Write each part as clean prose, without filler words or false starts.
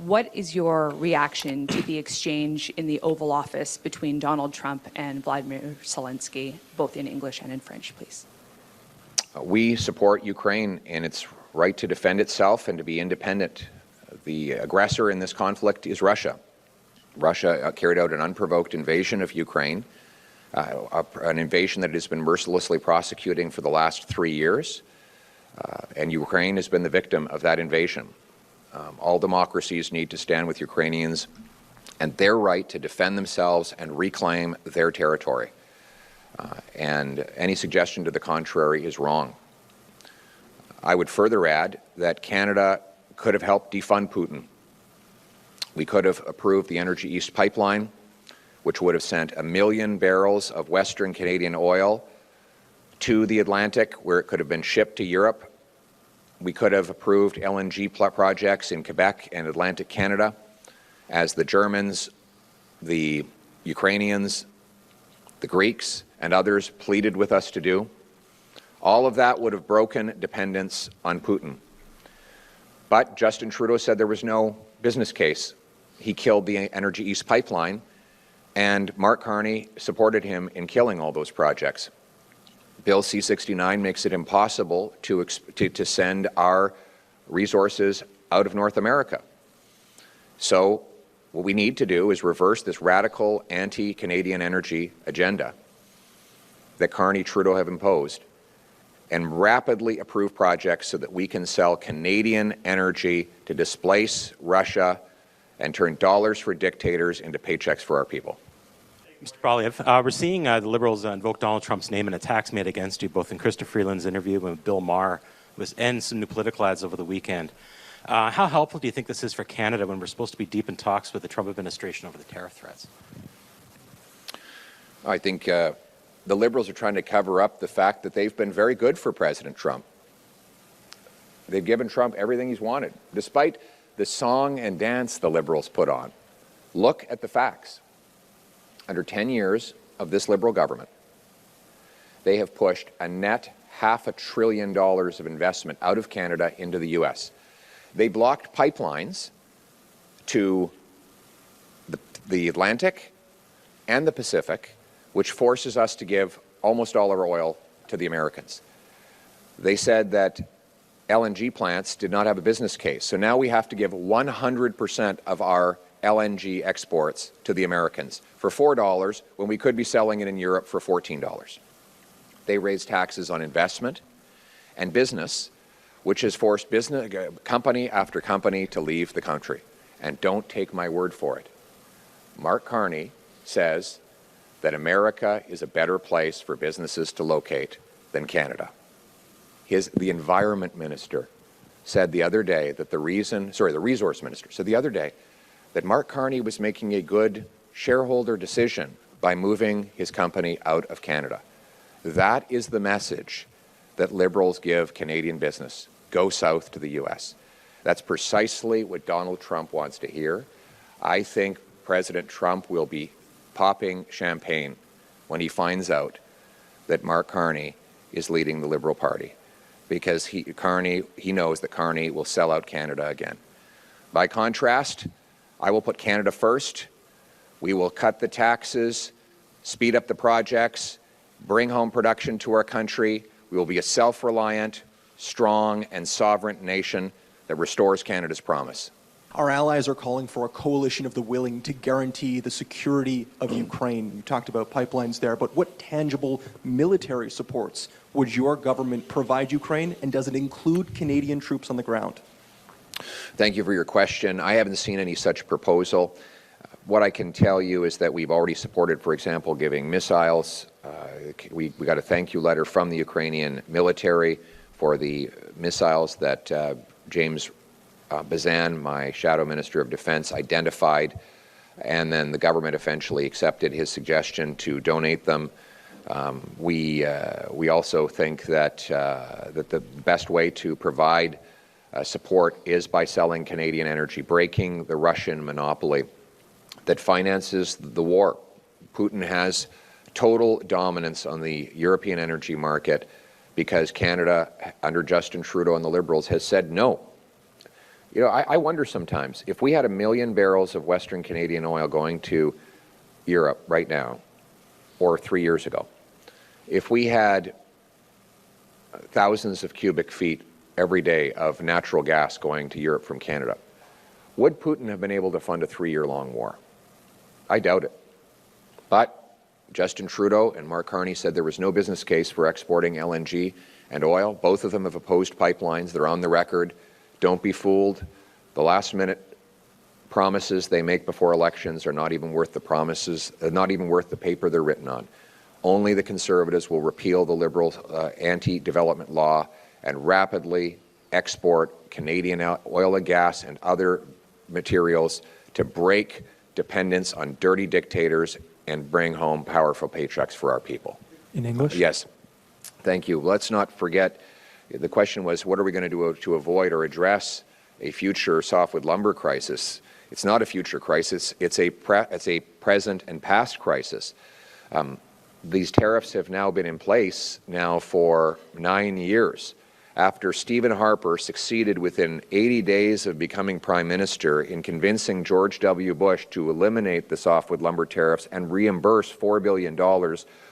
What is your reaction to the exchange in the Oval Office between Donald Trump and Vladimir Zelenskyy, both in English and in French, please? We support Ukraine in its right to defend itself and to be independent. The aggressor in this conflict is Russia. Russia carried out an unprovoked invasion of Ukraine, an invasion that it has been mercilessly prosecuting for the last 3 years, and Ukraine has been the victim of that invasion. All democracies need to stand with Ukrainians and their right to defend themselves and reclaim their territory. And any suggestion to the contrary is wrong. I would further add that Canada could have helped defund Putin. We could have approved the Energy East pipeline, which would have sent 1 million barrels of Western Canadian oil to the Atlantic, where it could have been shipped to Europe. We could have approved LNG projects in Quebec and Atlantic Canada, as the Germans, the Ukrainians, the Greeks, and others pleaded with us to do. All of that would have broken dependence on Putin. But Justin Trudeau said there was no business case. He killed the Energy East pipeline, and Mark Carney supported him in killing all those projects. Bill C-69 makes it impossible to send our resources out of North America. So what we need to do is reverse this radical anti-Canadian energy agenda that Carney-Trudeau have imposed and rapidly approve projects so that we can sell Canadian energy to displace Russia and turn dollars for dictators into paychecks for our people. Mr. Poilievre, we're seeing the Liberals invoke Donald Trump's name in attacks made against you, both in Krista Freeland's interview and with Bill Maher, and some new political ads over the weekend. How helpful do you think this is for Canada when we're supposed to be deep in talks with the Trump administration over the tariff threats? I think the Liberals are trying to cover up the fact that they've been very good for President Trump. They've given Trump everything he's wanted, despite the song and dance the Liberals put on. Look at the facts. Under 10 years of this Liberal government, they have pushed a net $500 billion of investment out of Canada into the U.S. They blocked pipelines to the Atlantic and the Pacific, which forces us to give almost all of our oil to the Americans. They said that LNG plants did not have a business case, so now we have to give 100% of our LNG exports to the Americans for $4 when we could be selling it in Europe for $14. They raised taxes on investment and business, which has forced company after company to leave the country. And don't take my word for it. Mark Carney says that America is a better place for businesses to locate than Canada. The environment minister said the other day that the resource minister said the other day that Mark Carney was making a good shareholder decision by moving his company out of Canada. That is the message that Liberals give Canadian business. Go south to the U.S. That's precisely what Donald Trump wants to hear. I think President Trump will be popping champagne when he finds out that Mark Carney is leading the Liberal Party, because he knows that Carney will sell out Canada again. By contrast, I will put Canada first. We will cut the taxes, speed up the projects, bring home production to our country. We will be a self-reliant, strong, and sovereign nation that restores Canada's promise. Our allies are calling for a coalition of the willing to guarantee the security of Ukraine. You talked about pipelines there, but what tangible military supports would your government provide Ukraine, and does it include Canadian troops on the ground? Thank you for your question. I haven't seen any such proposal. What I can tell you is that we've already supported, for example, giving missiles. We got a thank you letter from the Ukrainian military for the missiles that James Bazan, my shadow minister of defense, identified, and then the government eventually accepted his suggestion to donate them. We also think that the best way to provide support is by selling Canadian energy, breaking the Russian monopoly that finances the war. Putin has total dominance on the European energy market because Canada, under Justin Trudeau and the Liberals, has said no You know, I wonder sometimes, if we had 1 million barrels of Western Canadian oil going to Europe right now, or 3 years ago, if we had thousands of cubic feet every day of natural gas going to Europe from Canada, would Putin have been able to fund a 3-year-long war? I doubt it. But Justin Trudeau and Mark Carney said there was no business case for exporting LNG and oil. Both of them have opposed pipelines. They're on the record. Don't be fooled. The last-minute promises they make before elections are not even worth the promises, not even worth the paper they're written on. Only the Conservatives will repeal the Liberal anti-development law and rapidly export Canadian oil and gas and other materials to break dependence on dirty dictators and bring home powerful paychecks for our people. In English? Yes. Thank you. Let's not forget, the question was, what are we going to do to avoid or address a future softwood lumber crisis? It's not a future crisis. It's a present and past crisis. These tariffs have now been in place now for 9 years. After Stephen Harper succeeded within 80 days of becoming Prime Minister in convincing George W. Bush to eliminate the softwood lumber tariffs and reimburse $4 billion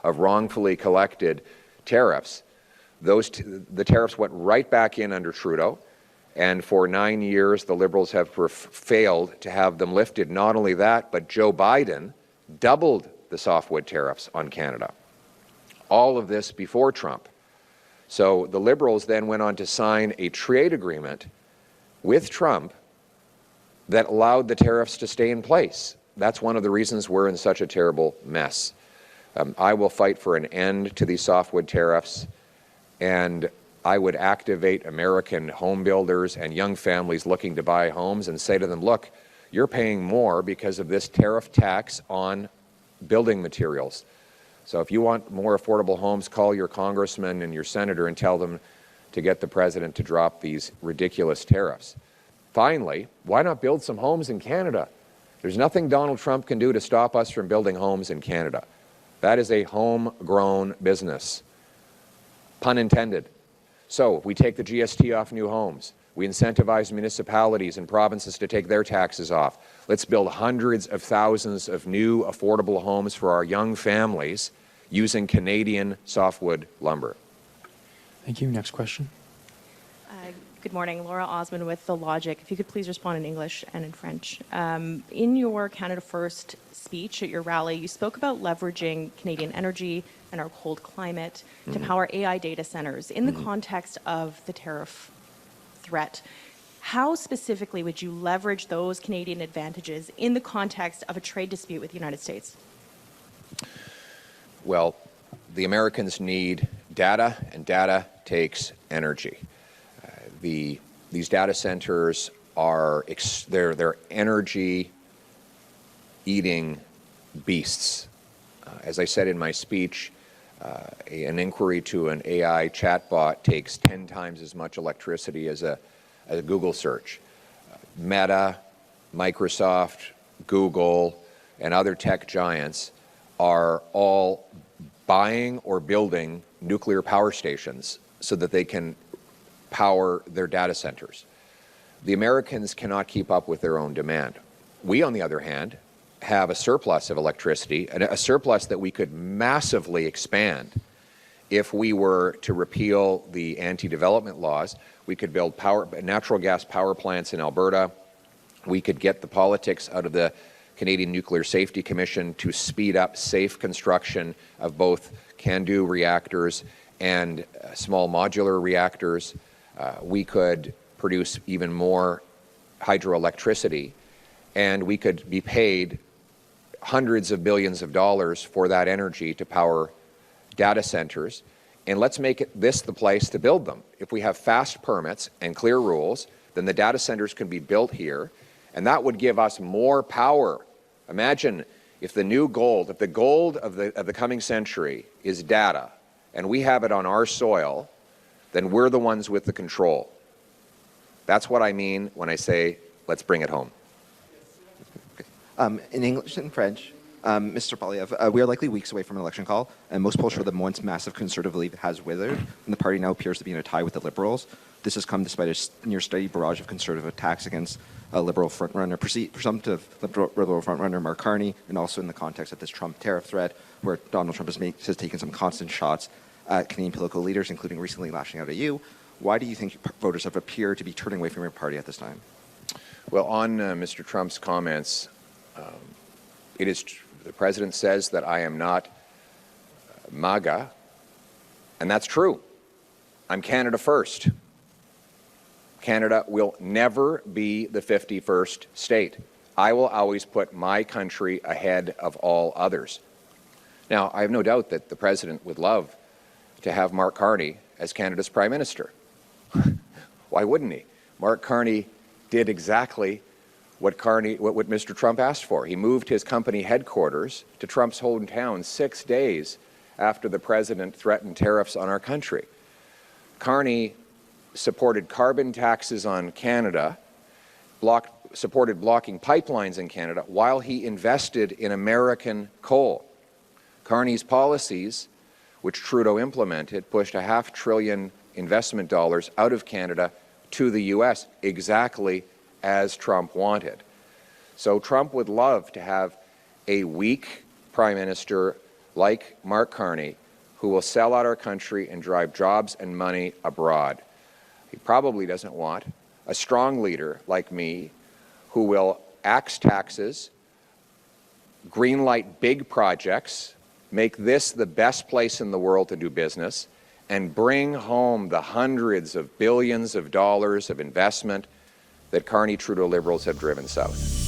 of wrongfully collected tariffs, the tariffs went right back in under Trudeau, and for 9 years the Liberals have failed to have them lifted. Not only that, but Joe Biden doubled the softwood tariffs on Canada. All of this before Trump. So the Liberals then went on to sign a trade agreement with Trump that allowed the tariffs to stay in place. That's one of the reasons we're in such a terrible mess. I will fight for an end to these softwood tariffs, and I would activate American home builders and young families looking to buy homes and say to them, look, you're paying more because of this tariff tax on building materials. So if you want more affordable homes, call your congressman and your senator and tell them to get the president to drop these ridiculous tariffs. Finally, why not build some homes in Canada? There's nothing Donald Trump can do to stop us from building homes in Canada. That is a homegrown business, pun intended. So if we take the GST off new homes, we incentivize municipalities and provinces to take their taxes off. Let's build hundreds of thousands of new affordable homes for our young families using Canadian softwood lumber. Thank you. Next question. Good morning. Laura Osmond with The Logic. If you could please respond in English and in French. In your Canada First speech at your rally, you spoke about leveraging Canadian energy and our cold climate to power AI data centers in the context of the tariff threat. How specifically would you leverage those Canadian advantages in the context of a trade dispute with the United States? Well, the Americans need data, and data takes energy. These data centers are they're energy-eating beasts. As I said in my speech, an inquiry to an AI chatbot takes 10 times as much electricity as a Google search. Meta, Microsoft, Google, and other tech giants are all buying or building nuclear power stations so that they can power their data centers. The Americans cannot keep up with their own demand. We, on the other hand, have a surplus of electricity, and a surplus that we could massively expand if we were to repeal the anti-development laws. We could build natural gas power plants in Alberta. We could get the politics out of the Canadian Nuclear Safety Commission to speed up safe construction of both CANDU reactors and small modular reactors. We could produce even more hydroelectricity, and we could be paid hundreds of billions of dollars for that energy to power data centers. And let's make this the place to build them. If we have fast permits and clear rules, then the data centers can be built here, and that would give us more power. Imagine if the gold of the coming century is data, and we have it on our soil, then we're the ones with the control. That's what I mean when I say, let's bring it home. In English and French, Mr. Poilievre, we are likely weeks away from an election call, and most polls show that once massive Conservative lead has withered, and the party now appears to be in a tie with the Liberals. This has come despite a near steady barrage of Conservative attacks against Liberal frontrunner, presumptive Liberal frontrunner Mark Carney, and also in the context of this Trump tariff threat, where Donald Trump has taken some constant shots at Canadian political leaders, including recently lashing out at you. Why do you think voters have appeared to be turning away from your party at this time? Well, on Mr. Trump's comments, the president says that I am not MAGA, and that's true. I'm Canada first. Canada will never be the 51st state. I will always put my country ahead of all others. Now, I have no doubt that the president would love to have Mark Carney as Canada's prime minister. Why wouldn't he? Mark Carney did exactly what Mr. Trump asked for. He moved his company headquarters to Trump's hometown 6 days after the president threatened tariffs on our country. Carney supported carbon taxes on Canada, supported blocking pipelines in Canada while he invested in American coal. Carney's policies, which Trudeau implemented, pushed $500 billion investment dollars out of Canada to the U.S., exactly as Trump wanted. So Trump would love to have a weak prime minister like Mark Carney who will sell out our country and drive jobs and money abroad. He probably doesn't want a strong leader like me who will axe taxes, greenlight big projects, make this the best place in the world to do business, and bring home the hundreds of billions of dollars of investment that Carney-Trudeau Liberals have driven south.